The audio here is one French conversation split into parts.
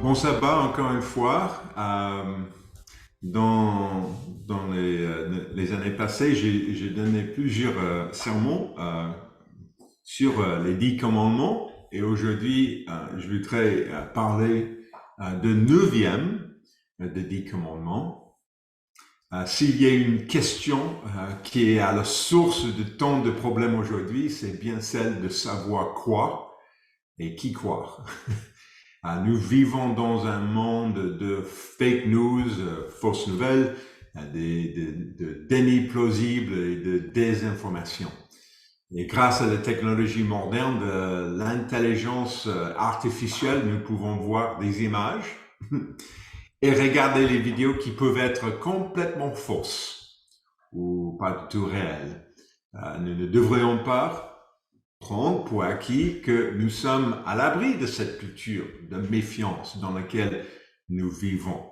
Bon sabbat encore une fois. Dans les années passées, j'ai donné plusieurs sermons sur les 10 commandements et aujourd'hui, je voudrais parler de neuvième des 10 commandements. S'il y a une question qui est à la source de tant de problèmes aujourd'hui, c'est bien celle de savoir quoi et qui croire. Nous vivons dans un monde de fake news, fausses nouvelles, de déni plausible et de désinformation. Et grâce à la technologie moderne de l'intelligence artificielle, nous pouvons voir des images et regarder les vidéos qui peuvent être complètement fausses ou pas du tout réelles. Nous ne devrions pas prendre pour acquis que nous sommes à l'abri de cette culture de méfiance dans laquelle nous vivons.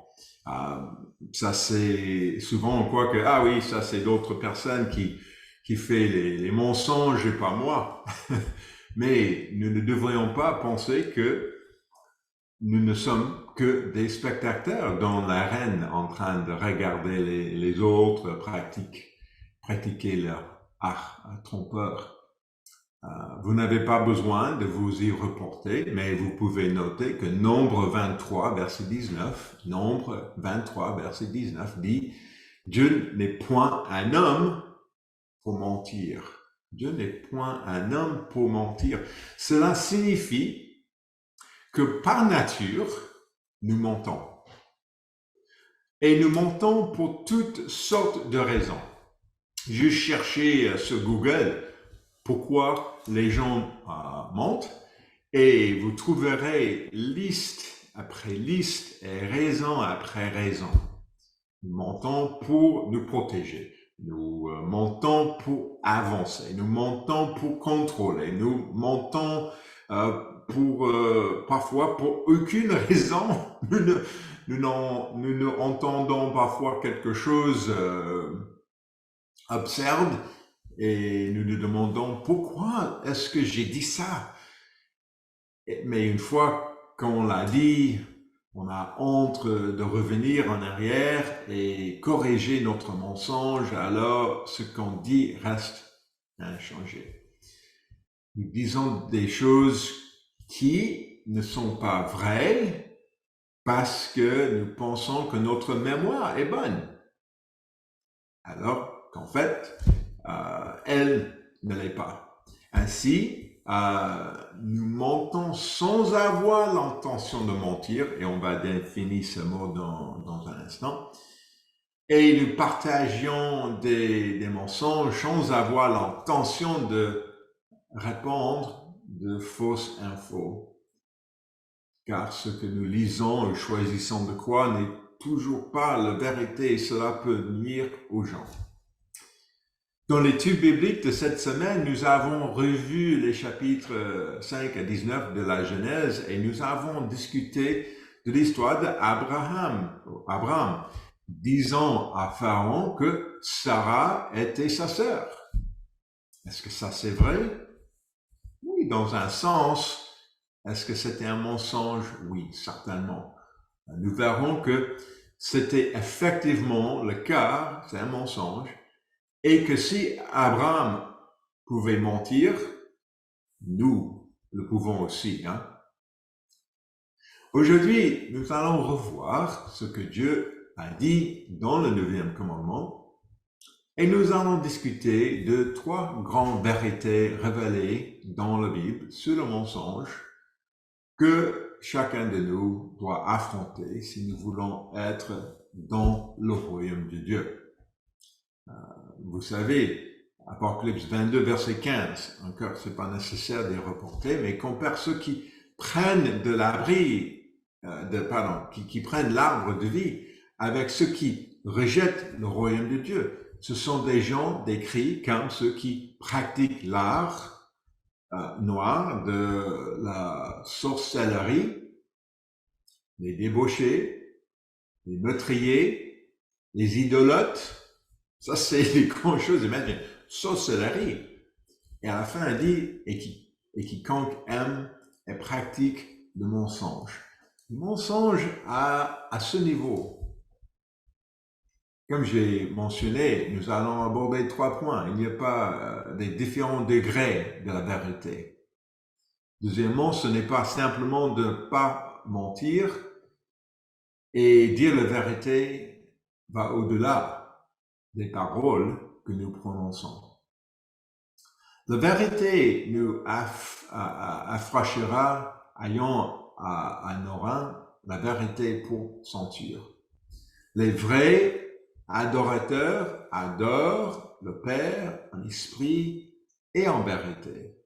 Ça c'est souvent on croit que ah oui, ça c'est d'autres personnes qui fait les mensonges et pas moi. Mais nous ne devrions pas penser que nous ne sommes que des spectateurs dans l'arène en train de regarder les autres pratiquer leur art trompeur. Vous n'avez pas besoin de vous y reporter, mais vous pouvez noter que Nombre 23, verset 19, Nombre 23, verset 19 dit « Dieu n'est point un homme pour mentir. » Dieu n'est point un homme pour mentir. Cela signifie que par nature, nous mentons. Et nous mentons pour toutes sortes de raisons. Je cherchais sur Google pourquoi les gens mentent et vous trouverez liste après liste et raison après raison. Nous mentons pour nous protéger, nous mentons pour avancer, nous mentons pour contrôler, nous mentons parfois pour aucune raison. Nous entendons parfois quelque chose absurde et nous nous demandons pourquoi est-ce que j'ai dit ça? Mais une fois qu'on l'a dit, on a honte de revenir en arrière et corriger notre mensonge, alors ce qu'on dit reste inchangé. Nous disons des choses qui ne sont pas vraies parce que nous pensons que notre mémoire est bonne. Alors qu'en fait, elle ne l'est pas. Ainsi, nous mentons sans avoir l'intention de mentir, et on va définir ce mot dans un instant, et nous partageons des mensonges sans avoir l'intention de répandre de fausses infos. Car ce que nous lisons et choisissons de croire n'est toujours pas la vérité et cela peut nuire aux gens. Dans l'étude biblique de cette semaine, nous avons revu les chapitres 5 à 19 de la Genèse et nous avons discuté de l'histoire d'Abraham, disant à Pharaon que Sarah était sa sœur. Est-ce que ça c'est vrai? Oui, dans un sens. Est-ce que c'était un mensonge? Oui, certainement. Nous verrons que c'était effectivement le cas, c'est un mensonge. Et que si Abraham pouvait mentir, nous le pouvons aussi. Aujourd'hui, nous allons revoir ce que Dieu a dit dans le 9e commandement et nous allons discuter de 3 grandes vérités révélées dans la Bible sur le mensonge que chacun de nous doit affronter si nous voulons être dans le royaume de Dieu. Vous savez, Apocalypse 22, verset 15, encore, c'est pas nécessaire de les reporter, mais compare ceux qui prennent de l'abri, qui prennent l'arbre de vie avec ceux qui rejettent le royaume de Dieu. Ce sont des gens décrits comme ceux qui pratiquent l'art noir de la sorcellerie, les débauchés, les meurtriers, les idolâtres. Ça, c'est les grandes choses. Imagine, sorcellerie. Et à la fin, elle dit, et quiconque aime et pratique le mensonge. Le mensonge à ce niveau, comme j'ai mentionné, nous allons aborder 3 points. Il n'y a pas des différents degrés de la vérité. Deuxièmement, ce n'est pas simplement de ne pas mentir, et dire la vérité va au-delà des paroles que nous prononçons. La vérité nous affranchira, ayant à nos reins la vérité pour sentir. Les vrais adorateurs adorent le Père en esprit et en vérité.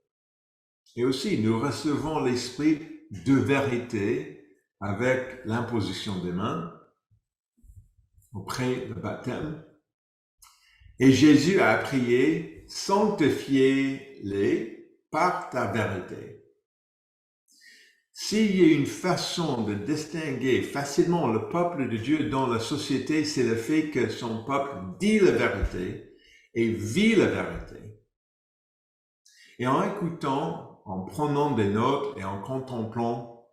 Et aussi, nous recevons l'esprit de vérité avec l'imposition des mains après le baptême. Et Jésus a prié, sanctifiez-les par ta vérité. S'il y a une façon de distinguer facilement le peuple de Dieu dans la société, c'est le fait que son peuple dit la vérité et vit la vérité. Et en écoutant, en prenant des notes et en contemplant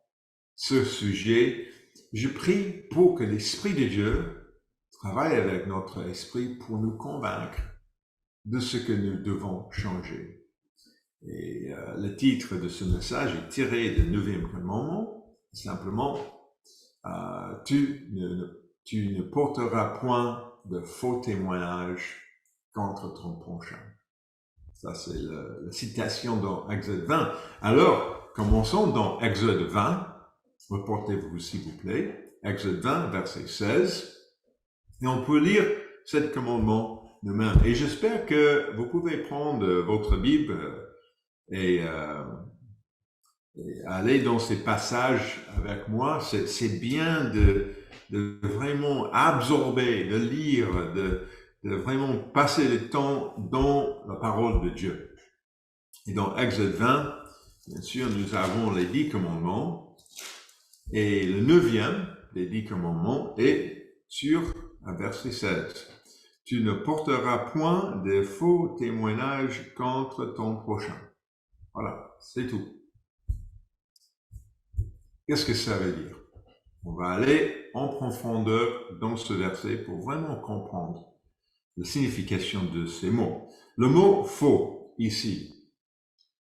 ce sujet, je prie pour que l'Esprit de Dieu travaille avec notre esprit pour nous convaincre de ce que nous devons changer. Et le titre de ce message est tiré du 9e commandement, simplement, tu ne porteras point de faux témoignages contre ton prochain. Ça, c'est la citation dans Exode 20. Alors, commençons dans Exode 20. Reportez-vous, s'il vous plaît. Exode 20, verset 16. Et on peut lire ce commandement nous-mêmes. Et j'espère que vous pouvez prendre votre Bible et aller dans ces passages avec moi. C'est bien de vraiment absorber, de lire, de vraiment passer le temps dans la parole de Dieu. Et dans Exode 20, bien sûr, nous avons les 10 commandements. Et le 9e des 10 commandements est sur verset 16. Tu ne porteras point de faux témoignages contre ton prochain. Voilà, c'est tout. Qu'est-ce que ça veut dire? On va aller en profondeur dans ce verset pour vraiment comprendre la signification de ces mots. Le mot faux ici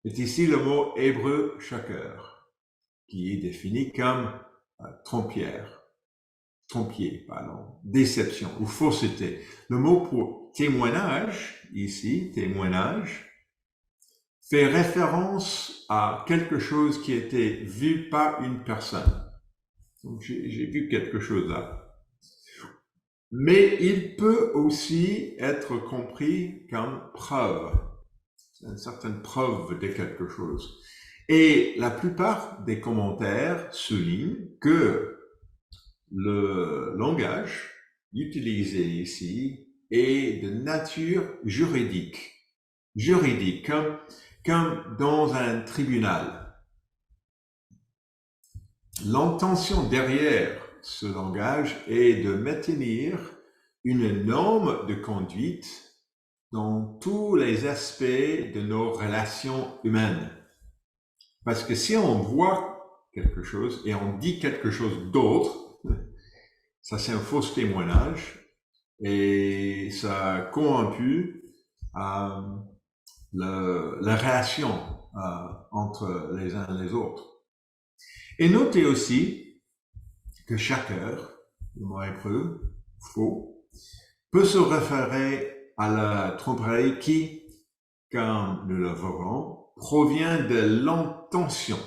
est ici le mot hébreu shaker, qui est défini comme trompier, déception ou fausseté. Le mot pour témoignage ici, témoignage, fait référence à quelque chose qui a été vu par une personne. Donc, j'ai vu quelque chose là. Mais il peut aussi être compris comme preuve. C'est une certaine preuve de quelque chose. Et la plupart des commentaires soulignent que le langage utilisé ici est de nature juridique. Juridique, comme dans un tribunal. L'intention derrière ce langage est de maintenir une norme de conduite dans tous les aspects de nos relations humaines. Parce que si on voit quelque chose et on dit quelque chose d'autre, ça c'est un faux témoignage et ça corrompt la relation entre les uns et les autres. Et notez aussi que shaker, le mot hébreu, faux, peut se référer à la tromperie qui, comme nous le verrons, provient de l'intention.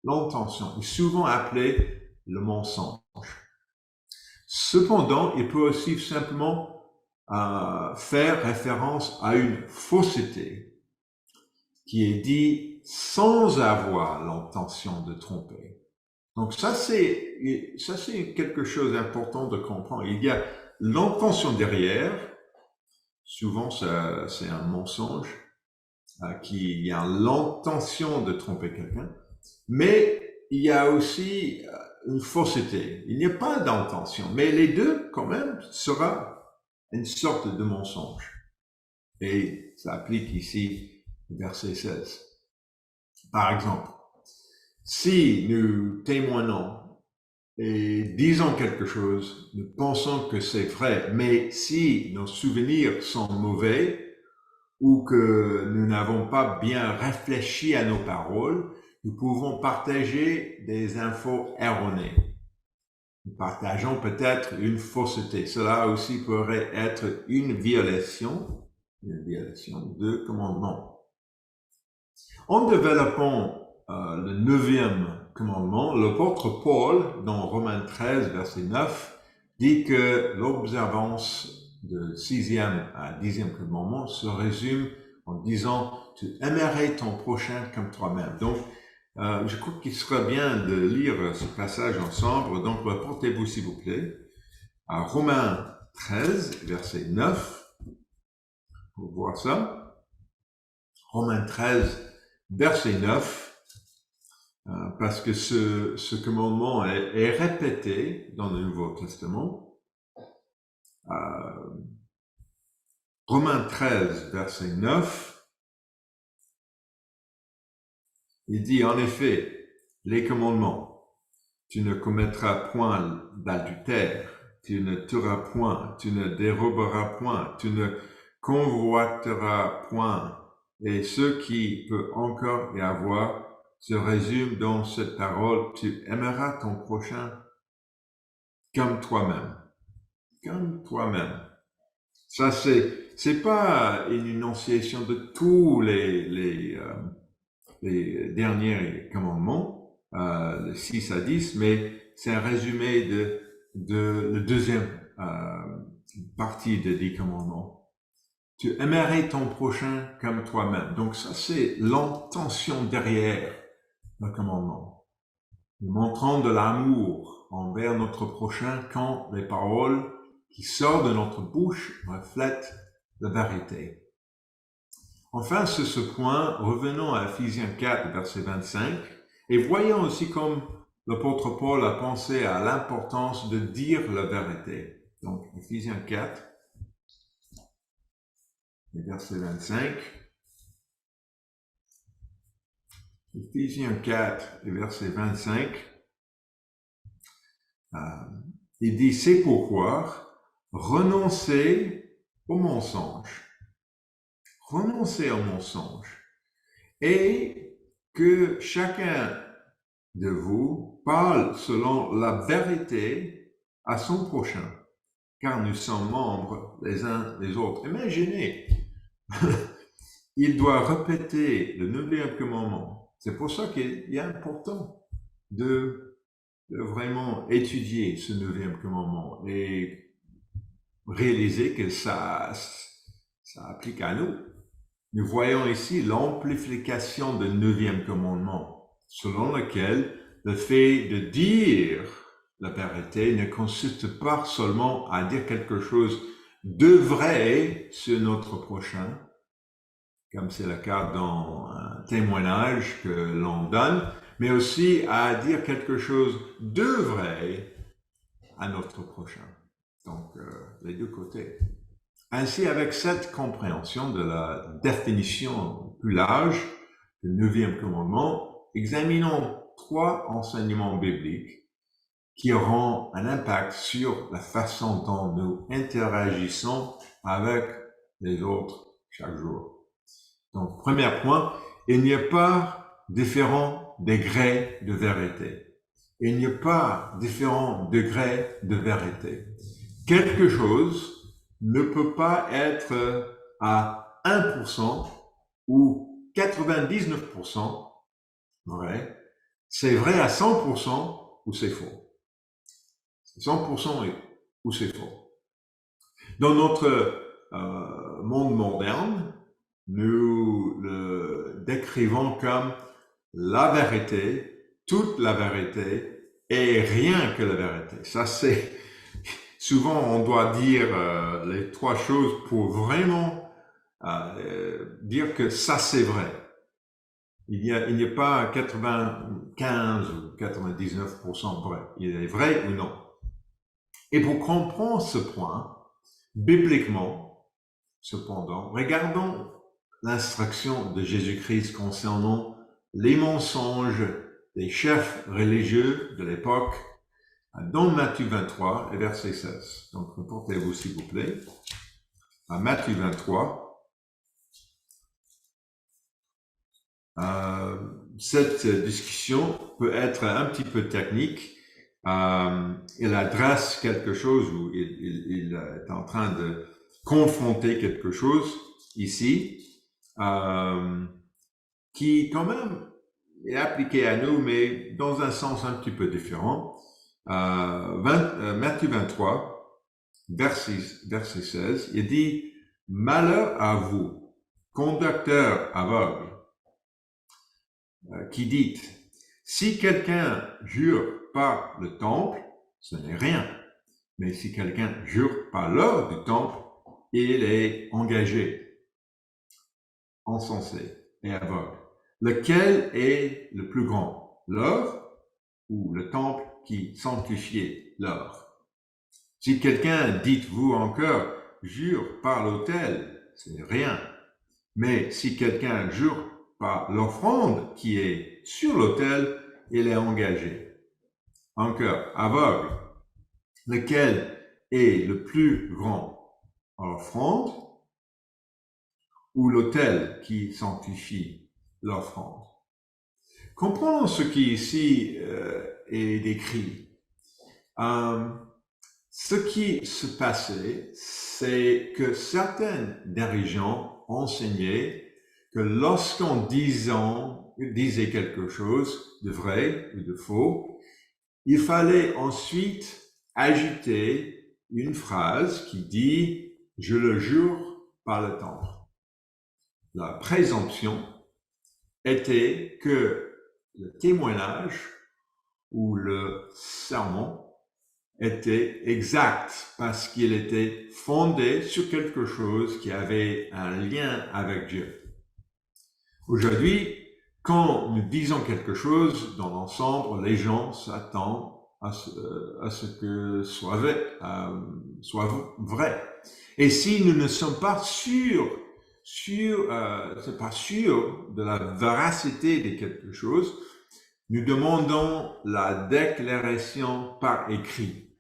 L'intention est souvent appelée le mensonge. Cependant, il peut aussi simplement faire référence à une fausseté qui est dit sans avoir l'intention de tromper. Donc ça c'est quelque chose d'important de comprendre. Il y a l'intention derrière, souvent c'est un mensonge, qui a l'intention de tromper quelqu'un, mais il y a aussi une fausseté. Il n'y a pas d'intention, mais les deux quand même sera une sorte de mensonge. Et ça applique ici verset 16. Par exemple, si nous témoignons et disons quelque chose, nous pensons que c'est vrai, mais si nos souvenirs sont mauvais ou que nous n'avons pas bien réfléchi à nos paroles, nous pouvons partager des infos erronées. Nous partageons peut-être une fausseté. Cela aussi pourrait être une violation de commandement. En développant le 9e commandement, l'apôtre Paul, dans Romains 13, verset 9, dit que l'observance du 6e à 10e commandement se résume en disant « Tu aimerais ton prochain comme toi-même ». Donc, je crois qu'il serait bien de lire ce passage ensemble. Donc, portez-vous s'il vous plaît à Romains 13, verset 9, pour voir ça. Romains 13, verset 9, parce que ce commandement est répété dans le Nouveau Testament. Romains 13, verset 9, il dit en effet, les commandements, tu ne commettras point d'adultère, tu ne tueras point, tu ne déroberas point, tu ne convoiteras point, et ce qui peut encore y avoir se résume dans cette parole, tu aimeras ton prochain comme toi-même. Comme toi-même. Ça, c'est pas une énonciation de tous les derniers commandements, le 6 à 10, mais c'est un résumé de la deuxième partie des 10 commandements. Tu aimerais ton prochain comme toi-même. Donc ça, c'est l'intention derrière le commandement. Nous montrons de l'amour envers notre prochain quand les paroles qui sortent de notre bouche reflètent la vérité. Enfin, sur ce point, revenons à Ephésiens 4, verset 25, et voyons aussi comme l'apôtre Paul a pensé à l'importance de dire la vérité. Donc, Ephésiens 4, verset 25. Ephésiens 4, verset 25. Il dit, c'est pourquoi renoncez au mensonge. Renoncez au mensonge. Et que chacun de vous parle selon la vérité à son prochain, car nous sommes membres les uns des autres. Imaginez, il doit répéter le 9e commandement. C'est pour ça qu'il est important de vraiment étudier ce 9e commandement et réaliser que ça applique à nous. Nous voyons ici l'amplification du 9e commandement, selon lequel le fait de dire la vérité ne consiste pas seulement à dire quelque chose de vrai sur notre prochain, comme c'est le cas dans un témoignage que l'on donne, mais aussi à dire quelque chose de vrai à notre prochain. Donc, les deux côtés. Ainsi, avec cette compréhension de la définition plus large du 9e commandement, examinons 3 enseignements bibliques qui auront un impact sur la façon dont nous interagissons avec les autres chaque jour. Donc, premier point, il n'y a pas différents degrés de vérité. Il n'y a pas différents degrés de vérité. Quelque chose ne peut pas être à 1% ou 99% vrai. C'est vrai à 100% ou c'est faux. C'est 100% ou c'est faux. Dans notre monde moderne, nous le décrivons comme la vérité, toute la vérité et rien que la vérité. Ça, c'est souvent on doit dire les 3 choses pour vraiment dire que ça c'est vrai. Il n'y a pas 95 ou 99% vrai. Il est vrai ou non. Et pour comprendre ce point, bibliquement, cependant, regardons l'instruction de Jésus-Christ concernant les mensonges des chefs religieux de l'époque, dans Matthieu 23 et verset 16. Donc, reportez-vous s'il vous plaît à Matthieu 23. Cette discussion peut être un petit peu technique. Il adresse quelque chose où il est en train de confronter quelque chose ici qui quand même est appliqué à nous, mais dans un sens un petit peu différent. Matthieu 23, verset 16, il dit « Malheur à vous, conducteurs aveugles, qui dites, si quelqu'un jure par le temple, ce n'est rien. Mais si quelqu'un jure par l'or du temple, il est engagé, encensé et aveugle. Lequel est le plus grand, l'or ou le temple qui sanctifiait l'or? Si quelqu'un, dites-vous encore, jure par l'autel, ce n'est rien. Mais si quelqu'un jure par l'offrande qui est sur l'autel, il est engagé. Encore, aveugle, lequel est le plus grand, l'offrande ou l'autel qui sanctifie l'offrande? Comprenons ce qui ici est décrit. Ce qui se passait, c'est que certains dirigeants enseignaient que lorsqu'on disait quelque chose de vrai ou de faux, il fallait ensuite ajouter une phrase qui dit « je le jure par le temple ». La présomption était que le témoignage ou le sermon était exact parce qu'il était fondé sur quelque chose qui avait un lien avec Dieu. Aujourd'hui, quand nous disons quelque chose dans l'ensemble, les gens s'attendent à ce que soit vrai. Et si nous ne sommes pas sûrs de la véracité de quelque chose, nous demandons la déclaration par écrit.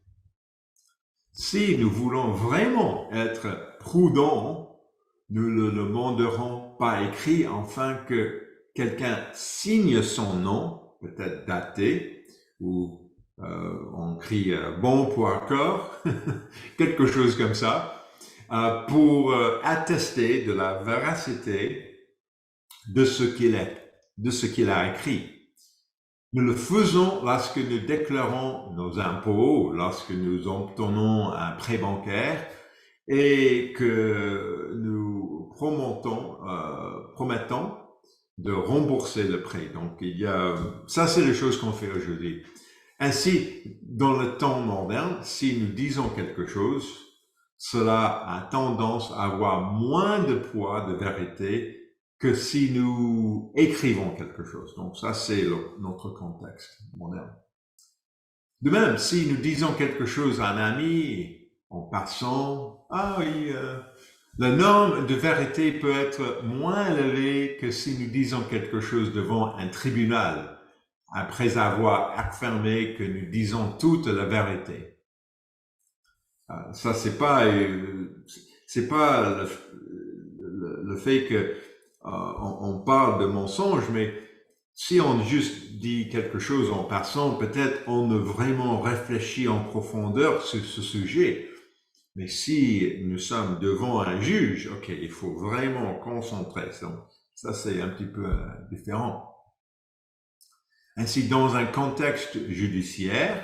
Si nous voulons vraiment être prudents, nous le demanderons par écrit afin que quelqu'un signe son nom, peut-être daté, ou on crie bon pour accord, quelque chose comme ça, pour attester de la véracité de ce qu'il est, de ce qu'il a écrit. Nous le faisons lorsque nous déclarons nos impôts, lorsque nous obtenons un prêt bancaire et que nous promettons de rembourser le prêt. Donc, ça c'est les choses qu'on fait aujourd'hui. Ainsi, dans le temps moderne, si nous disons quelque chose, cela a tendance à avoir moins de poids de vérité que si nous écrivons quelque chose. Donc ça, c'est notre contexte moderne. De même, si nous disons quelque chose à un ami, en passant, la norme de vérité peut être moins élevée que si nous disons quelque chose devant un tribunal, après avoir affirmé que nous disons toute la vérité. Ça, c'est pas le fait que on parle de mensonge, mais si on juste dit quelque chose en passant, peut-être on ne vraiment réfléchit en profondeur sur ce sujet. Mais si nous sommes devant un juge, ok, il faut vraiment concentrer. Donc, ça, c'est un petit peu différent. Ainsi, dans un contexte judiciaire,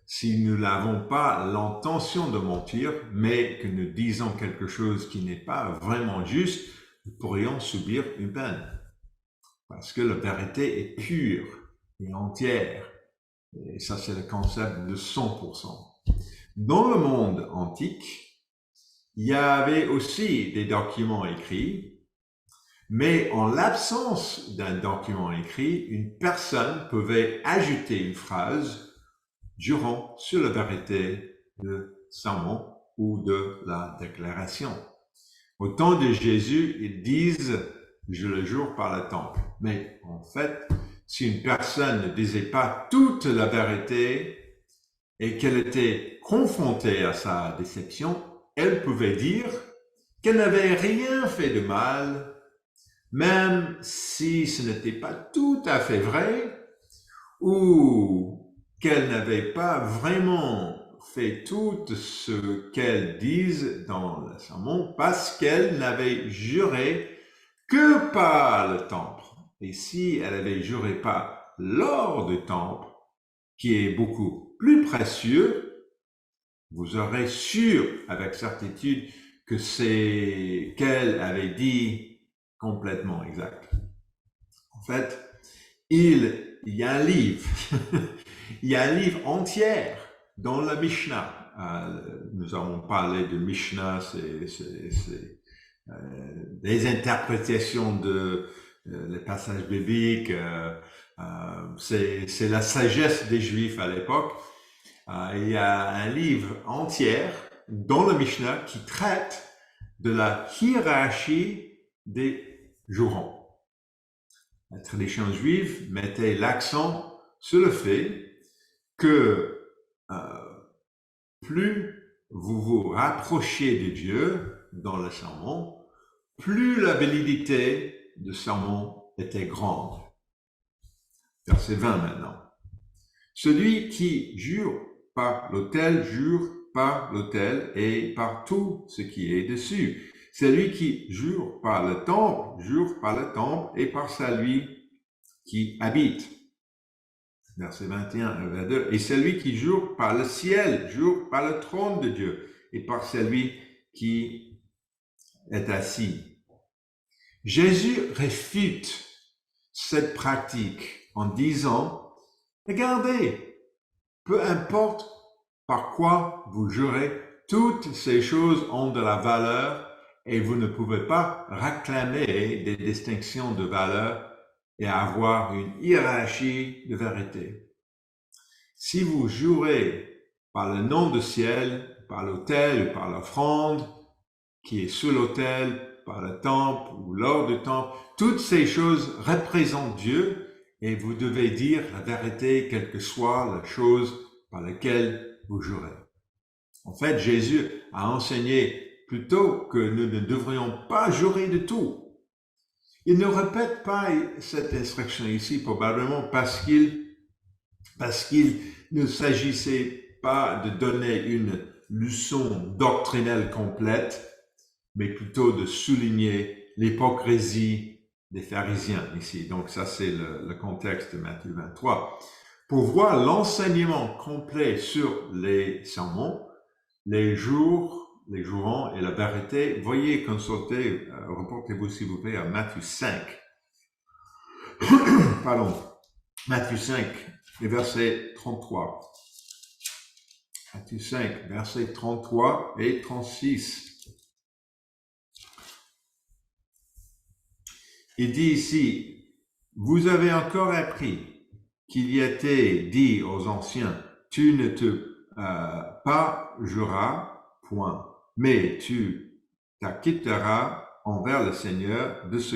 si nous n'avons pas l'intention de mentir, mais que nous disons quelque chose qui n'est pas vraiment juste, nous pourrions subir une peine. Parce que la vérité est pure et entière. Et ça, c'est le concept de 100%. Dans le monde antique, il y avait aussi des documents écrits, mais en l'absence d'un document écrit, une personne pouvait ajouter une phrase jurant sur la vérité de sermon ou de la déclaration. Au temps de Jésus, ils disent « je le jure par le temple ». Mais en fait, si une personne ne disait pas toute la vérité, et qu'elle était confrontée à sa déception, elle pouvait dire qu'elle n'avait rien fait de mal, même si ce n'était pas tout à fait vrai, ou qu'elle n'avait pas vraiment fait tout ce qu'elle dise dans le sermon, parce qu'elle n'avait juré que par le temple. Et si elle avait juré par l'or du temple, qui est beaucoup plus précieux, vous aurez sûr avec certitude que c'est qu'elle avait dit complètement exact. En fait, il y a un livre, il y a un livre entier dans la Mishnah. Nous avons parlé de Mishnah, c'est des interprétations de les passages bibliques. C'est la sagesse des Juifs à l'époque. Il y a un livre entier dans le Mishnah qui traite de la hiérarchie des jurons. La tradition juive mettait l'accent sur le fait que plus vous vous rapprochez de Dieu dans le sermon, plus la validité du sermon était grande. Verset 20 maintenant. Celui qui jure par l'autel, jure par l'autel et par tout ce qui est dessus. Celui qui jure par le temple, jure par le temple et par celui qui habite. Verset 21 et 22. Et celui qui jure par le ciel, jure par le trône de Dieu et par celui qui est assis. Jésus réfute cette pratique en disant, regardez, peu importe par quoi vous jurez, toutes ces choses ont de la valeur et vous ne pouvez pas réclamer des distinctions de valeur et avoir une hiérarchie de vérité. Si vous jurez par le nom du ciel, par l'autel ou par l'offrande qui est sous l'autel, par le temple ou l'or du temple, toutes ces choses représentent Dieu et vous devez dire la vérité, quelle que soit la chose par laquelle vous jurez. En fait, Jésus a enseigné plutôt que nous ne devrions pas jurer de tout. Il ne répète pas cette instruction ici probablement parce qu'il ne s'agissait pas de donner une leçon doctrinelle complète, mais plutôt de souligner l'hypocrisie des pharisiens ici. Donc ça, c'est le contexte de Matthieu 23. Pour voir l'enseignement complet sur les sermons, les jurons et la vérité, veuillez consulter, reportez-vous s'il vous plaît à Matthieu 5. Pardon, Matthieu 5, verset 33. Matthieu 5, versets 33 et 36. Il dit ici, vous avez encore appris qu'il y était dit aux anciens, tu ne te pas jureras, point, mais tu t'acquitteras envers le Seigneur de ce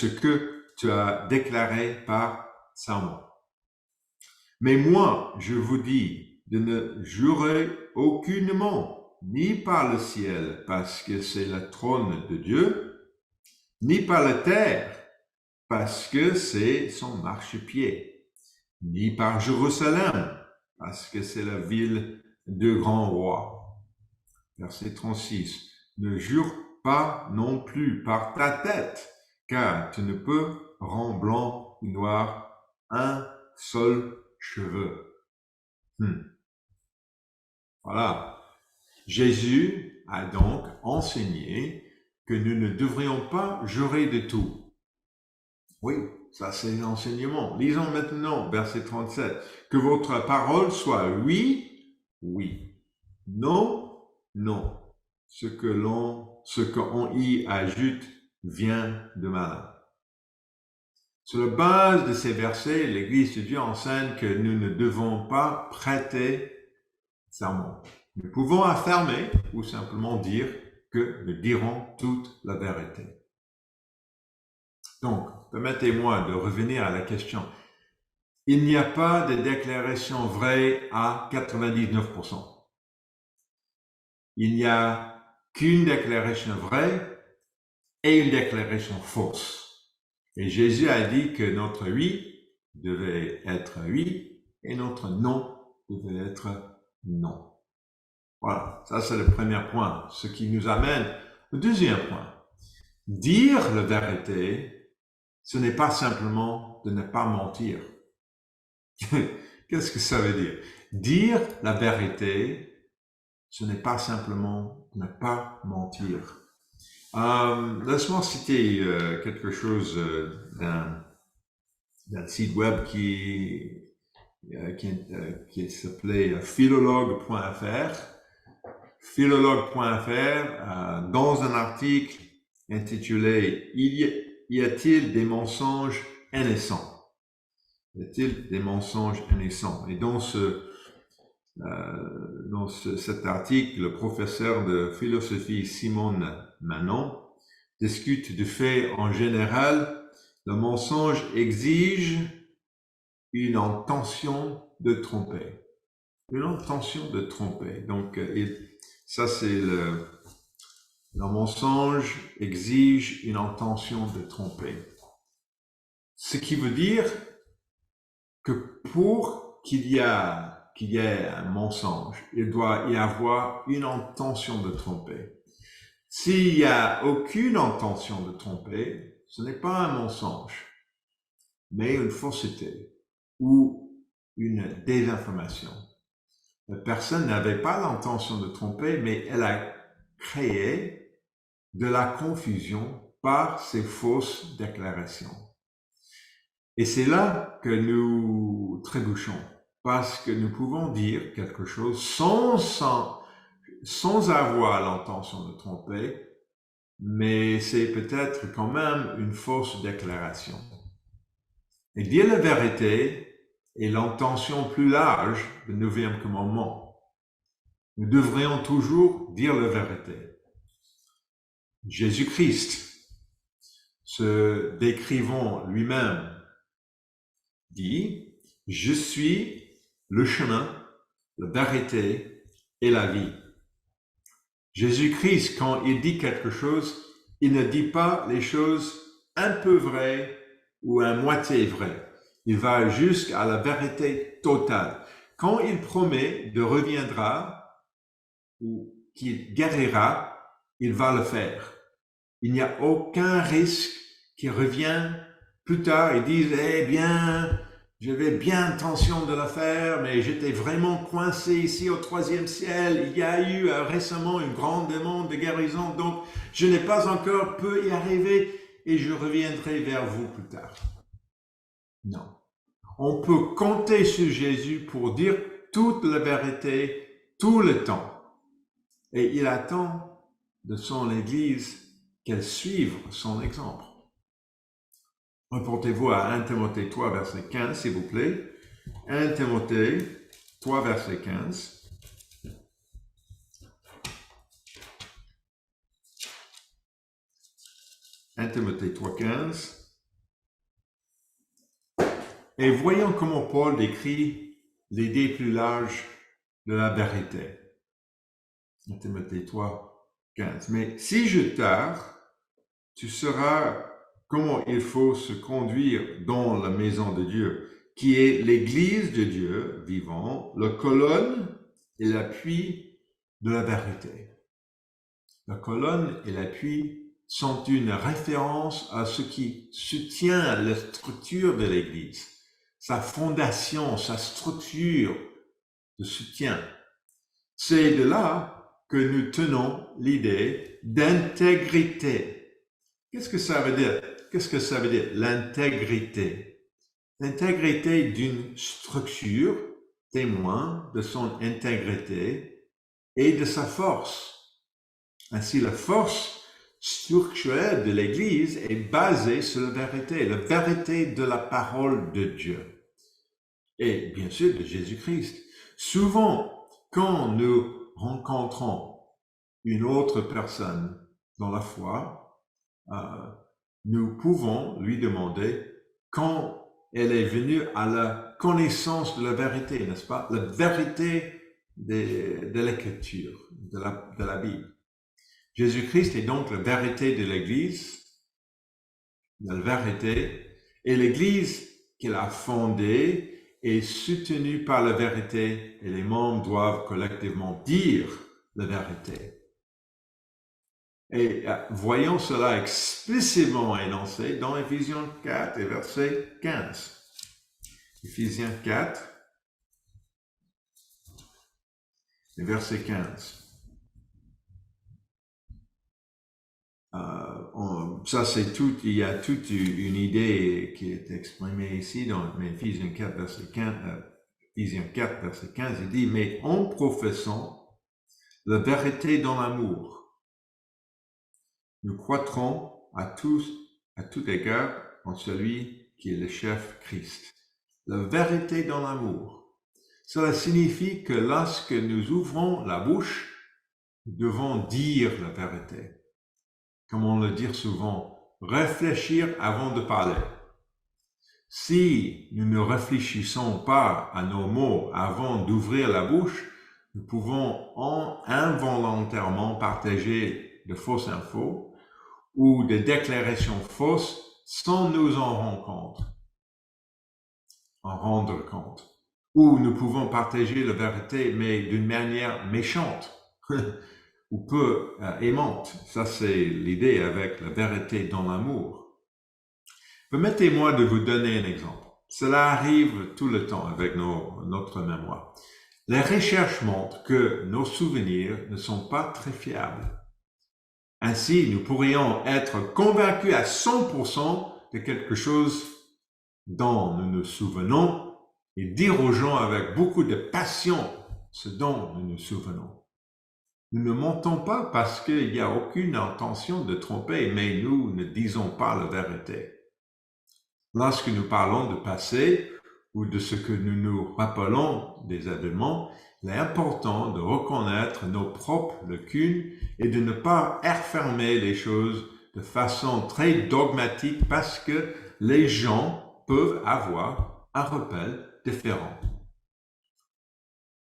que tu as déclaré par serment. Mais moi, je vous dis de ne jurer aucunement, ni par le ciel, parce que c'est le trône de Dieu, ni par la terre, parce que c'est son marchepied, ni par Jérusalem, parce que c'est la ville du grand roi. Verset 36. Ne jure pas non plus par ta tête, car tu ne peux rendre blanc ou noir un seul cheveu. Voilà. Jésus a donc enseigné que nous ne devrions pas jurer de tout. Oui, ça c'est l'enseignement. Lisons maintenant verset 37. Que votre parole soit oui, oui, non, non. Ce qu'on y ajoute vient de malin. Sur la base de ces versets, l'Église de Dieu enseigne que nous ne devons pas prêter serment. Nous pouvons affirmer ou simplement dire que nous dirons toute la vérité. Donc, permettez-moi de revenir à la question. il n'y a pas de déclaration vraie à 99%. Il n'y a qu'une déclaration vraie et une déclaration fausse. Et Jésus a dit que notre oui devait être oui et notre non devait être non. Voilà, ça c'est le premier point, ce qui nous amène au deuxième point. Dire la vérité, ce n'est pas simplement de ne pas mentir. Qu'est-ce que ça veut dire? Dire la vérité, ce n'est pas simplement ne pas mentir. Laisse-moi citer quelque chose d'un site web qui s'appelait philologue.fr. Philologue.fr, dans un article intitulé « Y a-t-il des mensonges naissants ?» Y a-t-il des mensonges naissants? Et dans cet article, le professeur de philosophie Simone Manon discute du fait en général, le mensonge exige une intention de tromper. Une intention de tromper. Donc, ça c'est le mensonge exige une intention de tromper. Ce qui veut dire que pour qu'il y ait un mensonge, il doit y avoir une intention de tromper. S'il n'y a aucune intention de tromper, ce n'est pas un mensonge, mais une fausseté ou une désinformation. La personne n'avait pas l'intention de tromper, mais elle a créé de la confusion par ses fausses déclarations. Et c'est là que nous trébuchons, parce que nous pouvons dire quelque chose sans avoir l'intention de tromper, mais c'est peut-être quand même une fausse déclaration. Et dire la vérité est l'intention plus large du 9e commandement. Nous devrions toujours dire la vérité. Jésus-Christ, se décrivant lui-même, dit « Je suis le chemin, la vérité et la vie ». Jésus-Christ, quand il dit quelque chose, il ne dit pas les choses un peu vraies ou à moitié vraies. Il va jusqu'à la vérité totale. Quand il promet de reviendra ou qu'il guérira, il va le faire. Il n'y a aucun risque qu'il revienne plus tard et dise « Eh bien, j'avais bien intention de le faire, mais j'étais vraiment coincé ici au 3e ciel. Il y a eu récemment une grande demande de guérison, donc je n'ai pas encore pu y arriver et je reviendrai vers vous plus tard. » Non. On peut compter sur Jésus pour dire toute la vérité tout le temps. Et il attend de son Église qu'elle suive son exemple. Reportez-vous à 1 Timothée 3, verset 15, s'il vous plaît. 1 Timothée 3, verset 15. « 1 Timothée 3, 15. Et voyons comment Paul décrit l'idée plus large de la vérité. 1 Timothée 3, 15. « Mais si je tarde, tu sauras comment il faut se conduire dans la maison de Dieu, qui est l'Église de Dieu vivant, la colonne et l'appui de la vérité. » La colonne et l'appui sont une référence à ce qui soutient la structure de l'Église, sa fondation, sa structure de soutien. C'est de là que nous tenons l'idée d'intégrité. Qu'est-ce que ça veut dire? Qu'est-ce que ça veut dire, l'intégrité? L'intégrité d'une structure témoin de son intégrité et de sa force. Ainsi, la force structurelle de l'Église est basée sur la vérité de la parole de Dieu. Et bien sûr de Jésus-Christ. Souvent, quand nous rencontrons une autre personne dans la foi, nous pouvons lui demander quand elle est venue à la connaissance de la vérité, n'est-ce pas? La vérité de l'écriture, de la Bible. Jésus-Christ est donc la vérité de l'Église, la vérité, et l'Église qu'il a fondée est soutenue par la vérité et les membres doivent collectivement dire la vérité. Et voyons cela explicitement énoncé dans Éphésiens 4 et verset 15. Éphésiens 4 et verset 15. Ça c'est tout, il y a toute une idée qui est exprimée ici dans Éphésiens 4 verset 15. Éphésiens 4 verset 15, il dit, mais en professant la vérité dans l'amour, nous croîtrons à tout égard en celui qui est le chef Christ. La vérité dans l'amour. Cela signifie que lorsque nous ouvrons la bouche, nous devons dire la vérité. Comme on le dit souvent, réfléchir avant de parler. Si nous ne réfléchissons pas à nos mots avant d'ouvrir la bouche, nous pouvons involontairement partager de fausses infos ou des déclarations fausses sans nous en rendre compte. Ou nous pouvons partager la vérité, mais d'une manière méchante ou peu aimante. Ça, c'est l'idée avec la vérité dans l'amour. Permettez-moi de vous donner un exemple. Cela arrive tout le temps avec notre mémoire. Les recherches montrent que nos souvenirs ne sont pas très fiables. Ainsi, nous pourrions être convaincus à 100% de quelque chose dont nous nous souvenons et dire aux gens avec beaucoup de passion ce dont nous nous souvenons. Nous ne mentons pas parce qu'il n'y a aucune intention de tromper, mais nous ne disons pas la vérité. Lorsque nous parlons de passé ou de ce que nous nous rappelons des événements, il est important de reconnaître nos propres lacunes et de ne pas enfermer les choses de façon très dogmatique parce que les gens peuvent avoir un rappel différent.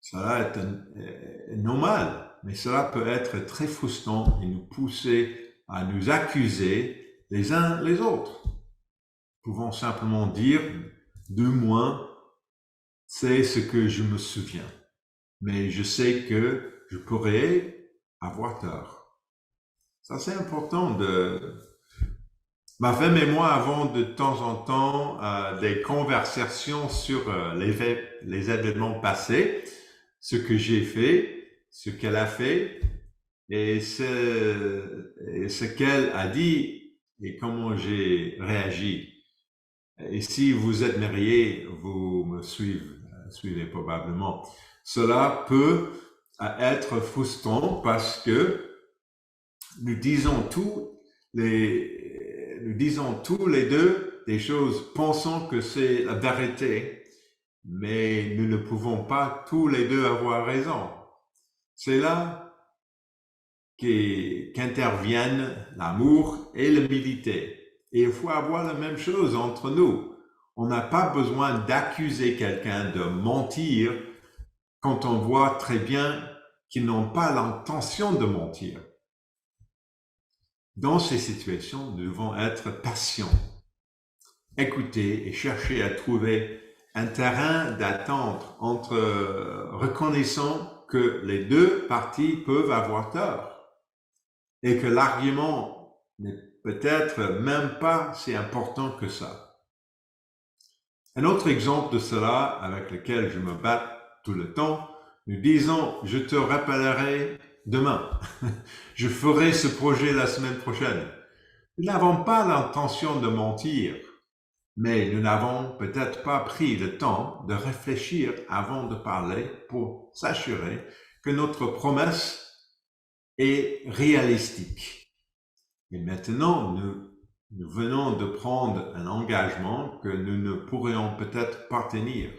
Cela est normal, mais cela peut être très frustrant et nous pousser à nous accuser les uns les autres. Nous pouvons simplement dire, du moins, c'est ce que je me souviens. Mais je sais que je pourrais avoir tort. Ça, c'est important Ma femme et moi avons de temps en temps des conversations sur les événements passés, ce que j'ai fait, ce qu'elle a fait, et ce qu'elle a dit et comment j'ai réagi. Et si vous êtes marié, vous me suivez probablement. Cela peut être frustrant parce que nous disons tous les deux des choses pensant que c'est la vérité, mais nous ne pouvons pas tous les deux avoir raison. C'est là qu'interviennent l'amour et l'humilité. Et il faut avoir la même chose entre nous. On n'a pas besoin d'accuser quelqu'un de mentir quand on voit très bien qu'ils n'ont pas l'intention de mentir. Dans ces situations, nous devons être patients, écouter et chercher à trouver un terrain d'attente entre reconnaissant que les deux parties peuvent avoir tort et que l'argument n'est peut-être même pas si important que ça. Un autre exemple de cela avec lequel je me bats tout le temps, nous disons « je te rappellerai demain, je ferai ce projet la semaine prochaine ». Nous n'avons pas l'intention de mentir, mais nous n'avons peut-être pas pris le temps de réfléchir avant de parler pour s'assurer que notre promesse est réalistique. Et maintenant, nous venons de prendre un engagement que nous ne pourrions peut-être pas tenir.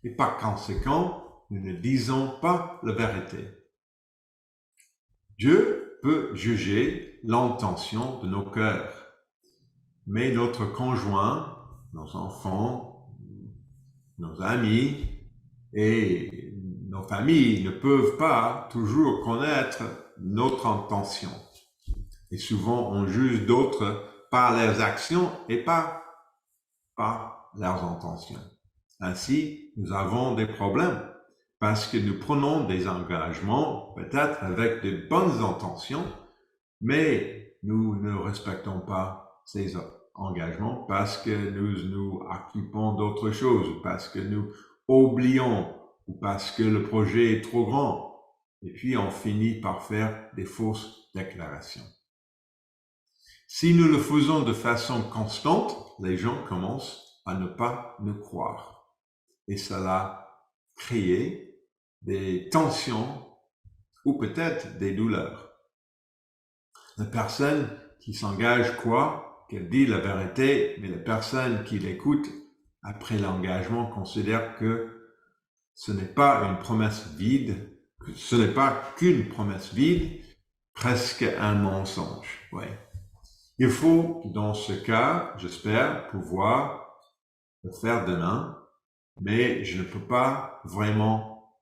Et par conséquent, nous ne disons pas la vérité. Dieu peut juger l'intention de nos cœurs, mais notre conjoint, nos enfants, nos amis et nos familles ne peuvent pas toujours connaître notre intention. Et souvent, on juge d'autres par leurs actions et pas par leurs intentions. Ainsi, nous avons des problèmes parce que nous prenons des engagements, peut-être avec de bonnes intentions, mais nous ne respectons pas ces engagements parce que nous nous occupons d'autres choses, parce que nous oublions ou parce que le projet est trop grand. Et puis, on finit par faire des fausses déclarations. Si nous le faisons de façon constante, les gens commencent à ne pas nous croire. Et cela crée des tensions ou peut-être des douleurs. La personne qui s'engage croit qu'elle dit la vérité, mais la personne qui l'écoute après l'engagement considère que ce n'est pas une promesse vide, que ce n'est pas qu'une promesse vide, presque un mensonge. Ouais. Il faut, dans ce cas, j'espère, pouvoir le faire demain, mais je ne peux pas vraiment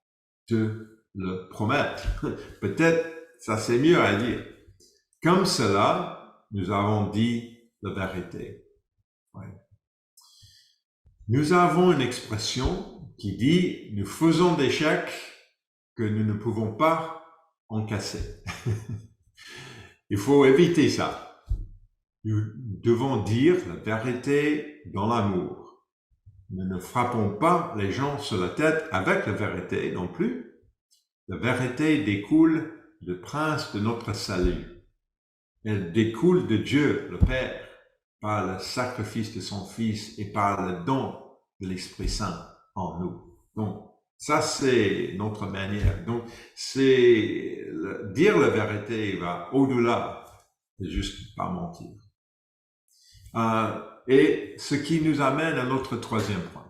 te le promettre. Peut-être, ça c'est mieux à dire. Comme cela, nous avons dit la vérité. Ouais. Nous avons une expression qui dit « nous faisons des chèques que nous ne pouvons pas encasser ». Il faut éviter ça. Nous devons dire la vérité dans l'amour. Nous ne frappons pas les gens sur la tête avec la vérité non plus. La vérité découle du prince de notre salut. Elle découle de Dieu, le Père, par le sacrifice de son Fils et par le don de l'Esprit Saint en nous. Donc, ça c'est notre manière. Donc, dire la vérité va au-delà de juste pas mentir. Et ce qui nous amène à notre troisième point.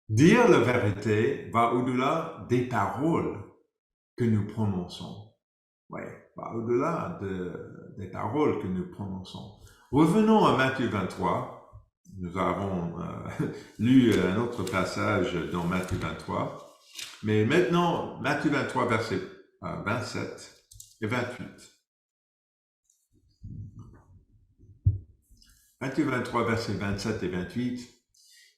Dire la vérité va au-delà des paroles que nous prononçons. Ouais, va au-delà des paroles que nous prononçons. Revenons à Matthieu 23. Nous avons lu un autre passage dans Matthieu 23. Mais maintenant, Matthieu 23, versets 27 et 28. Matthieu 23, versets 27 et 28,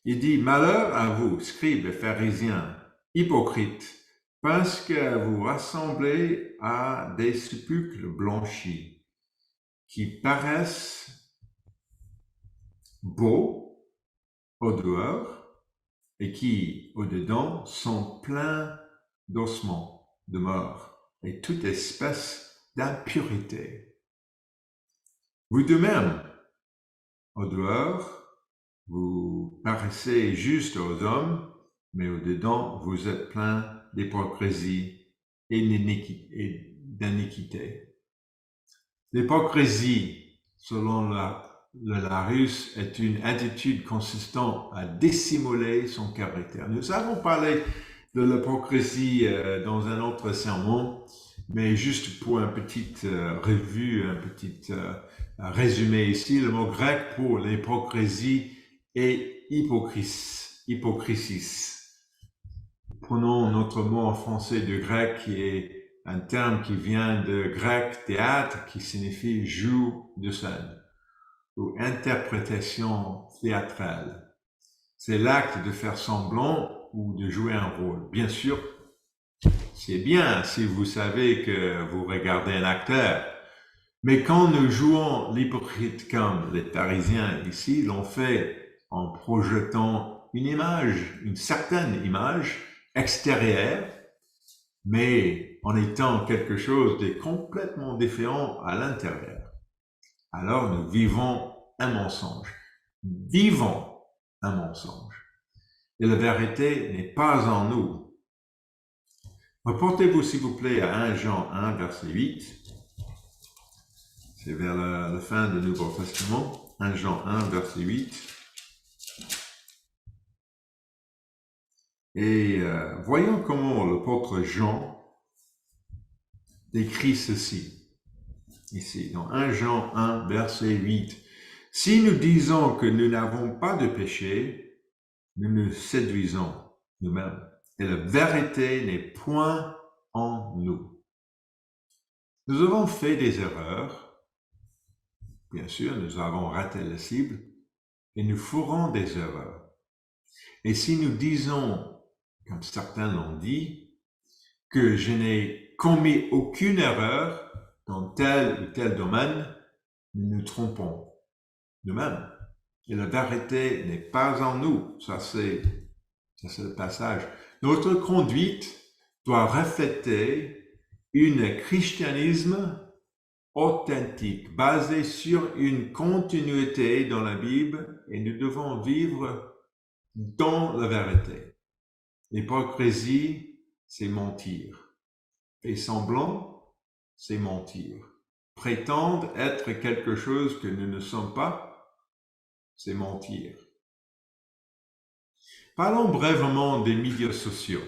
il dit « Malheur à vous, scribes et pharisiens, hypocrites, parce que vous rassemblez à des sépulcres blanchis, qui paraissent beaux au dehors et qui, au-dedans, sont pleins d'ossements, de mort, et toute espèce d'impureté. Vous de même, au dehors, vous paraissez juste aux hommes, mais au-dedans, vous êtes plein d'hypocrisie et d'iniquité. L'hypocrisie, selon le Larousse, est une attitude consistant à dissimuler son caractère. Nous avons parlé de l'hypocrisie dans un autre sermon, mais juste pour une petite revue, un petit résumé ici, le mot grec pour l'hypocrisie est hypocrisis. Prenons notre mot en français de grec qui est un terme qui vient de grec théâtre qui signifie jeu de scène ou interprétation théâtrale. C'est l'acte de faire semblant ou de jouer un rôle. Bien sûr, c'est bien si vous savez que vous regardez un acteur. Mais quand nous jouons l'hypocrite comme les Parisiens ici l'ont fait en projetant une image, une certaine image extérieure, mais en étant quelque chose de complètement différent à l'intérieur. Alors nous vivons un mensonge. Vivons un mensonge. Et la vérité n'est pas en nous. Reportez-vous s'il vous plaît à 1 Jean 1, verset 8. C'est vers la fin du Nouveau Testament, 1 Jean 1, verset 8. Et voyons comment l'apôtre Jean décrit ceci, ici, dans 1 Jean 1, verset 8. « Si nous disons que nous n'avons pas de péché, nous nous séduisons nous-mêmes. Et la vérité n'est point en nous. Nous avons fait des erreurs. Bien sûr, nous avons raté la cible et nous ferons des erreurs. Et si nous disons, comme certains l'ont dit, que je n'ai commis aucune erreur dans tel ou tel domaine, nous nous trompons nous-mêmes. Et la vérité n'est pas en nous. Ça, c'est le passage. Notre conduite doit refléter un christianisme authentique, basé sur une continuité dans la Bible, et nous devons vivre dans la vérité. L'hypocrisie, c'est mentir. Et semblant, c'est mentir. Prétendre être quelque chose que nous ne sommes pas, c'est mentir. Parlons brièvement des médias sociaux.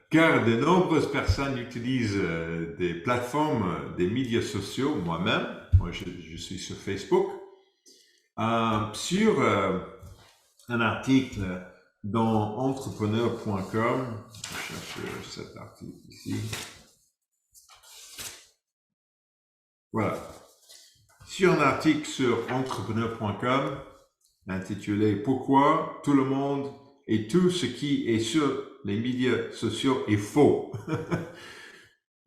Car de nombreuses personnes utilisent des plateformes, des médias sociaux, moi-même, je suis sur Facebook, sur un article dans entrepreneur.com. Je cherche cet article ici. Voilà. Sur un article sur entrepreneur.com intitulé « Pourquoi tout le monde et tout ce qui est sur les médias sociaux est faux ».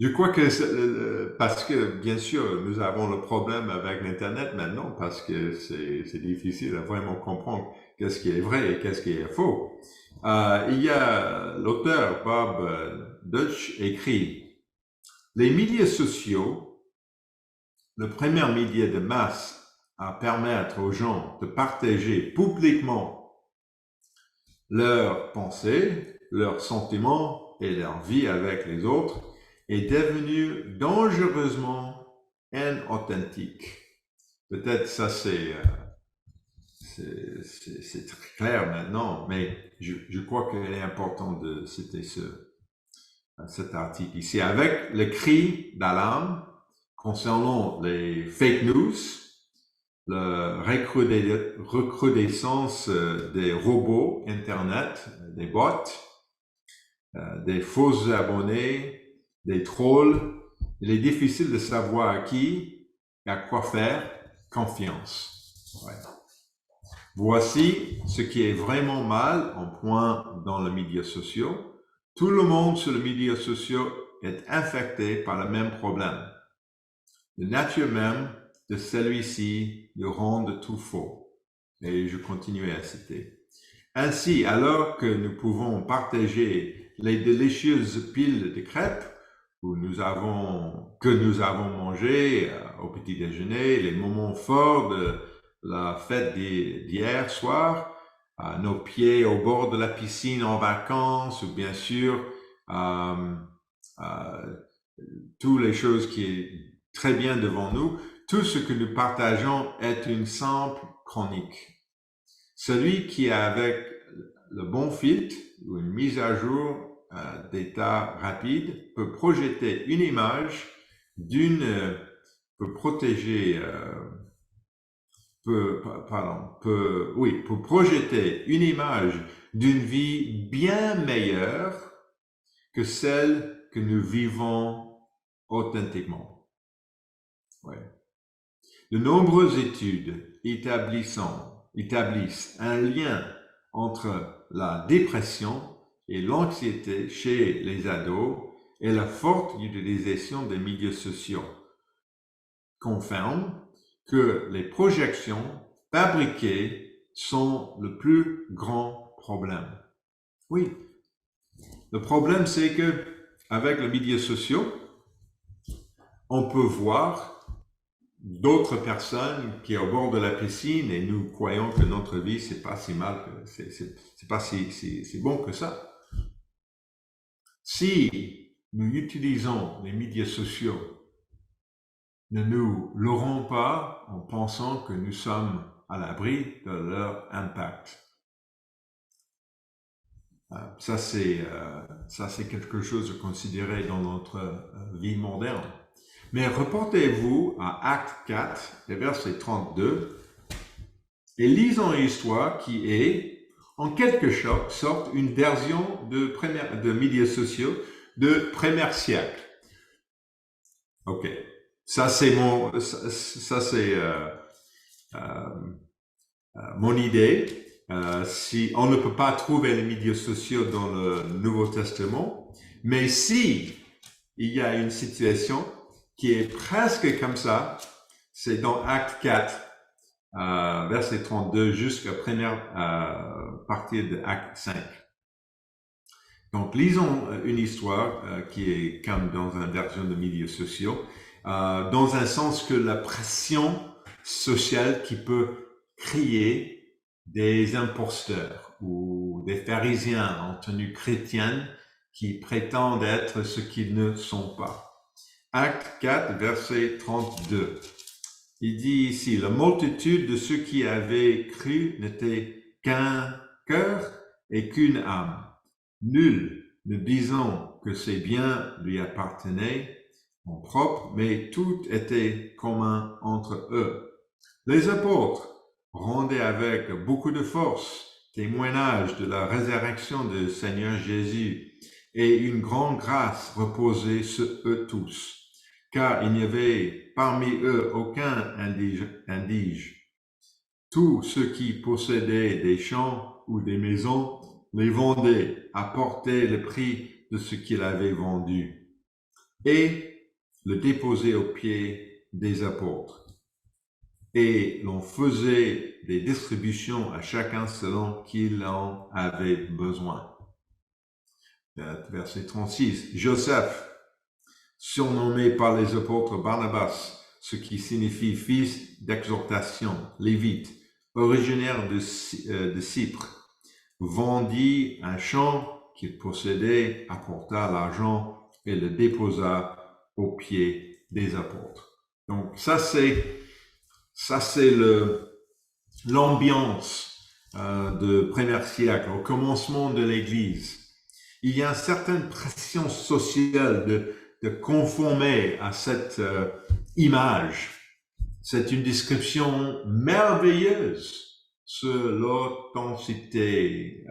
Je crois que parce que, bien sûr, nous avons le problème avec l'Internet maintenant parce que c'est difficile à vraiment comprendre qu'est-ce qui est vrai et qu'est-ce qui est faux. Il y a l'auteur Bob Deutsch écrit « Les médias sociaux, le premier média de masse à permettre aux gens de partager publiquement leurs pensées, leurs sentiments et leur vie avec les autres, est devenu dangereusement inauthentique. » Peut-être ça c'est très clair maintenant, mais je crois qu'il est important de citer cet article ici. Avec le cri d'alarme concernant les fake news, la recrudescence des robots Internet, des bots, des faux abonnés, des trolls, il est difficile de savoir à qui et à quoi faire confiance. Ouais. Voici ce qui est vraiment mal en point dans les médias sociaux. Tout le monde sur les médias sociaux est infecté par le même problème. La nature même de celui-ci le rend tout faux. Et je continue à citer. Ainsi, alors que nous pouvons partager les délicieuses piles de crêpes que nous avons mangées au petit déjeuner, les moments forts de la fête d'hier soir, nos pieds au bord de la piscine en vacances, ou bien sûr, toutes les choses qui est très bien devant nous, tout ce que nous partageons est une simple chronique. Celui qui est avec le bon filtre ou une mise à jour d'état rapide peut projeter une image peut projeter une image d'une vie bien meilleure que celle que nous vivons authentiquement. Ouais. De nombreuses études établissent un lien entre la dépression et l'anxiété chez les ados et la forte utilisation des médias sociaux confirment que les projections fabriquées sont le plus grand problème. Oui, le problème c'est que avec les médias sociaux, on peut voir d'autres personnes qui sont au bord de la piscine et nous croyons que notre vie c'est pas si mal, c'est pas si bon que ça. Si nous utilisons les médias sociaux, ne nous leurrons pas en pensant que nous sommes à l'abri de leur impact. Ça c'est quelque chose à considérer dans notre vie moderne. Mais reportez-vous à Acte 4, verset 32. Et lisons l'histoire qui est, en quelque sorte, une version de médias sociaux de premier siècle. Ok, ça c'est mon idée. Si on ne peut pas trouver les médias sociaux dans le Nouveau Testament, mais si il y a une situation qui est presque comme ça, c'est dans Acte 4, verset 32 jusqu'à première partie de Acte 5. Donc, lisons une histoire qui est comme dans une version de médias sociaux, dans un sens que la pression sociale qui peut créer des imposteurs ou des pharisiens en tenue chrétienne qui prétendent être ce qu'ils ne sont pas. Acte 4, verset 32. Il dit ici, la multitude de ceux qui avaient cru n'était qu'un cœur et qu'une âme. Nul ne disant que ses biens lui appartenaient en propre, mais tout était commun entre eux. Les apôtres rendaient avec beaucoup de force témoignage de la résurrection du Seigneur Jésus, et une grande grâce reposait sur eux tous, car il n'y avait parmi eux aucun indige. Tous ceux qui possédaient des champs ou des maisons les vendaient, apportaient le prix de ce qu'ils avaient vendu et le déposaient aux pieds des apôtres. Et l'on faisait des distributions à chacun selon qu'il en avait besoin. Verset 36. Joseph, surnommé par les apôtres Barnabas, ce qui signifie fils d'exhortation, lévite, originaire de Cypre, vendit un champ qu'il possédait, apporta l'argent et le déposa aux pieds des apôtres. Donc ça c'est l'ambiance de premier siècle, au commencement de l'Église. Il y a une certaine pression sociale de conformer à cette image. C'est une description merveilleuse sur l'authenticité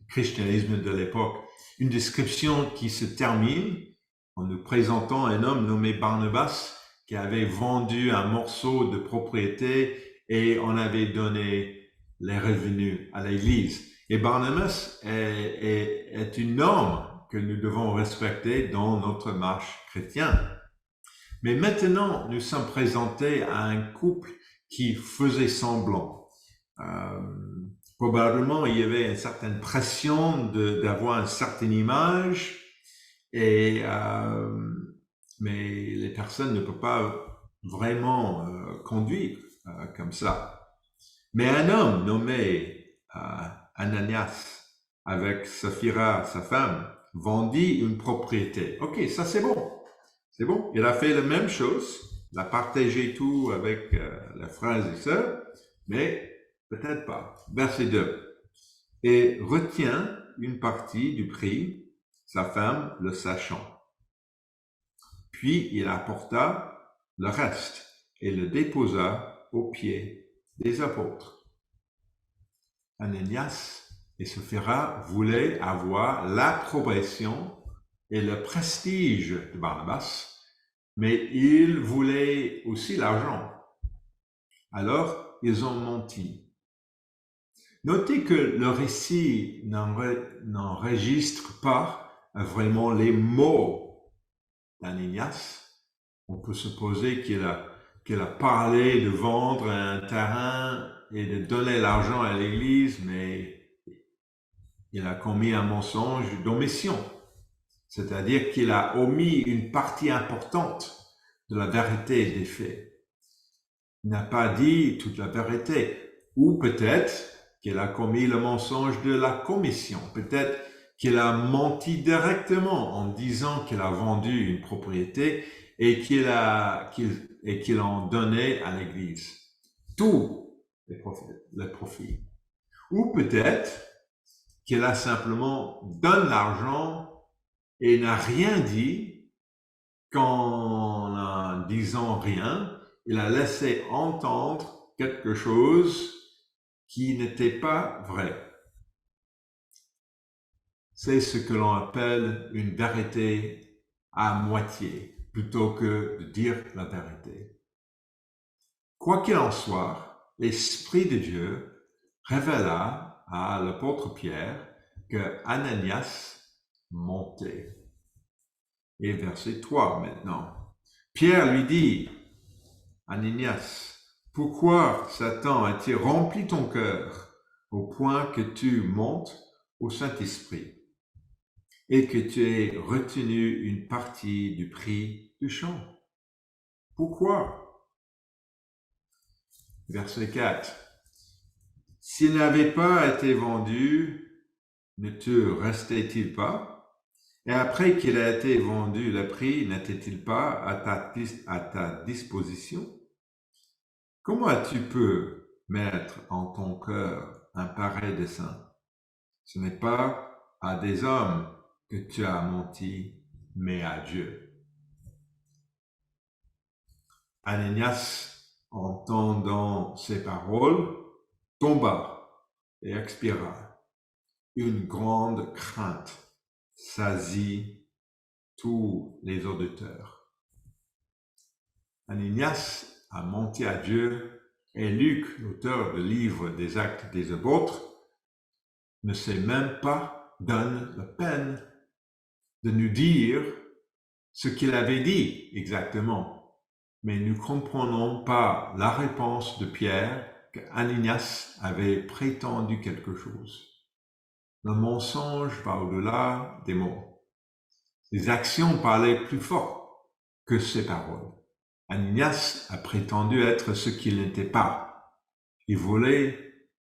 du christianisme de l'époque. Une description qui se termine en nous présentant un homme nommé Barnabas qui avait vendu un morceau de propriété et on avait donné les revenus à l'Église. Et Barnabas est une norme que nous devons respecter dans notre marche chrétienne. Mais maintenant, nous sommes présentés à un couple qui faisait semblant. Probablement, il y avait une certaine pression d'avoir une certaine image, mais les personnes ne peuvent pas vraiment conduire comme ça. Mais un homme nommé Ananias, avec Saphira, sa femme, vendit une propriété. Ok, ça c'est bon. C'est bon. Il a fait la même chose. Il a partagé tout avec les frères et sœurs, mais peut-être pas. Verset 2. Et retient une partie du prix, sa femme le sachant. Puis il apporta le reste et le déposa aux pieds des apôtres. Ananias et Saphira voulaient avoir l'approbation et le prestige de Barnabas, mais ils voulaient aussi l'argent. Alors, ils ont menti. Notez que le récit n'enregistre pas vraiment les mots d'Ananias. On peut supposer qu'il a parlé de vendre un terrain et de donner l'argent à l'Église, mais il a commis un mensonge d'omission. C'est-à-dire qu'il a omis une partie importante de la vérité des faits. Il n'a pas dit toute la vérité. Ou peut-être qu'il a commis le mensonge de la commission. Peut-être qu'il a menti directement en disant qu'il a vendu une propriété et qu'il en donnait à l'Église. Tout le profit. Ou peut-être qu'il a simplement donné l'argent et n'a rien dit qu'en disant rien, il a laissé entendre quelque chose qui n'était pas vrai. C'est ce que l'on appelle une vérité à moitié, plutôt que de dire la vérité. Quoi qu'il en soit, l'Esprit de Dieu révéla à l'apôtre Pierre que Ananias mentait. Et verset 3 maintenant. Pierre lui dit, Ananias, pourquoi Satan a-t-il rempli ton cœur au point que tu montes au Saint-Esprit et que tu aies retenu une partie du prix du champ? Pourquoi? Verset 4. S'il n'avait pas été vendu, ne te restait-il pas? Et après qu'il a été vendu, le prix n'était-il pas à ta disposition? Comment tu peux mettre en ton cœur un pareil dessein? Ce n'est pas à des hommes que tu as menti, mais à Dieu. Ananias, entendant ces paroles, tomba et expira. Une grande crainte saisit tous les auditeurs. Ananias a menti à Dieu et Luc, l'auteur du livre des Actes des Apôtres, ne s'est même pas donné la peine de nous dire ce qu'il avait dit exactement. Mais nous ne comprenons pas la réponse de Pierre qu'Ananias avait prétendu quelque chose. Le mensonge va au-delà des mots. Les actions parlaient plus fort que ces paroles. Ananias a prétendu être ce qu'il n'était pas. Il voulait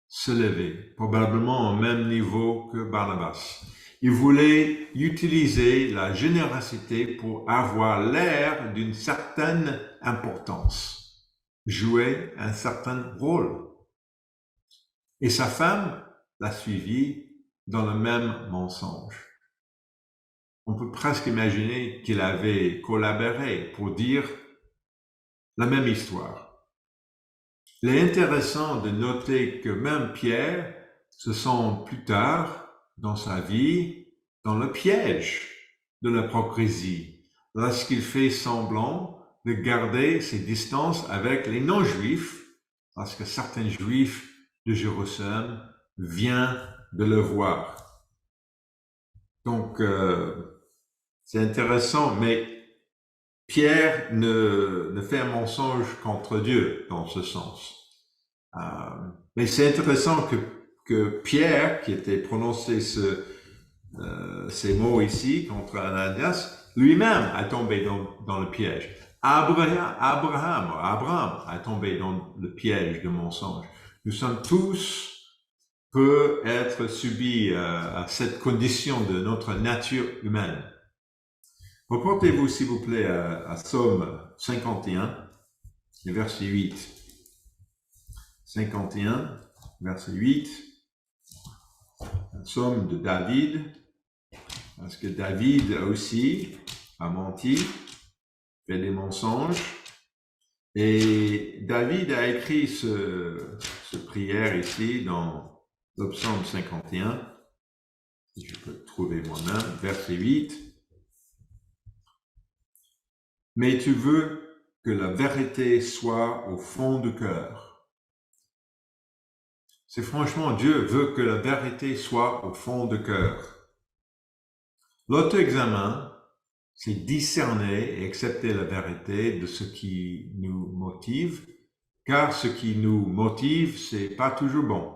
se lever, probablement au même niveau que Barnabas. Il voulait utiliser la générosité pour avoir l'air d'une certaine importance, jouer un certain rôle. Et sa femme l'a suivi dans le même mensonge. On peut presque imaginer qu'il avait collaboré pour dire la même histoire. Il est intéressant de noter que même Pierre se sent plus tard dans sa vie dans le piège de l'hypocrisie lorsqu'il fait semblant de garder ses distances avec les non-juifs parce que certains juifs de Jérusalem viennent de le voir. Donc, c'est intéressant, mais Pierre ne fait un mensonge contre Dieu dans ce sens. Mais c'est intéressant que Pierre, qui était prononcé ces mots ici contre Ananias, lui-même a tombé dans le piège. Abraham a tombé dans le piège du mensonge. Nous sommes tous peut être subis à cette condition de notre nature humaine. Reportez-vous, s'il vous plaît, à Psaume 51, verset 8. 51, verset 8. Un psaume de David, parce que David aussi a menti, fait des mensonges. Et David a écrit ce prière ici dans le psaume 51. Si je peux le trouver moi-même, verset 8. Mais tu veux que la vérité soit au fond du cœur. C'est franchement, Dieu veut que la vérité soit au fond du cœur. L'auto-examen, c'est discerner et accepter la vérité de ce qui nous motive, car ce qui nous motive, c'est pas toujours bon.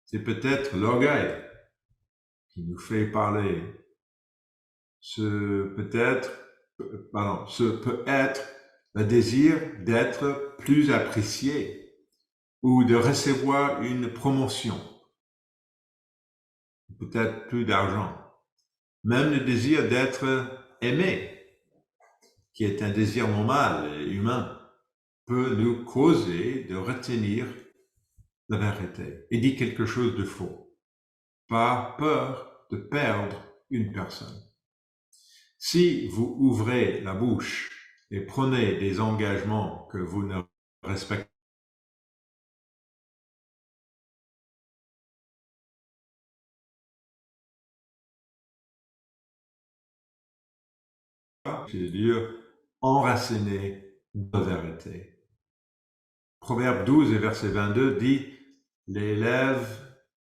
C'est peut-être l'orgueil qui nous fait parler. Ce peut être le désir d'être plus apprécié ou de recevoir une promotion, peut-être plus d'argent. Même le désir d'être aimé, qui est un désir normal et humain, peut nous causer de retenir la vérité et dire quelque chose de faux, par peur de perdre une personne. Si vous ouvrez la bouche et prenez des engagements que vous ne respectez pas, c'est dire enraciné de vérité. Proverbe 12 et verset 22 dit les lèvres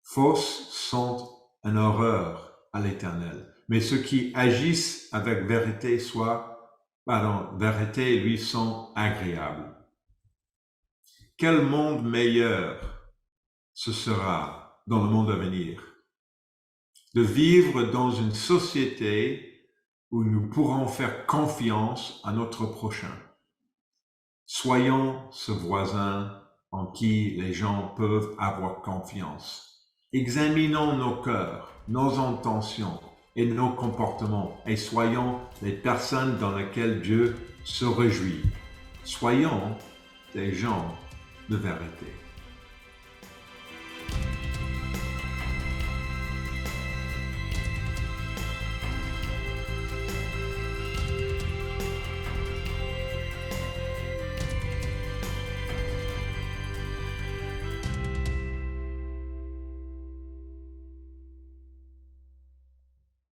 fausses sont une horreur à l'Éternel, mais ceux qui agissent avec vérité vérité lui sont agréables. Quel monde meilleur ce sera dans le monde à venir? De vivre dans une société où nous pourrons faire confiance à notre prochain. Soyons ce voisin en qui les gens peuvent avoir confiance. Examinons nos cœurs, nos intentions et nos comportements et soyons les personnes dans lesquelles Dieu se réjouit. Soyons des gens de vérité.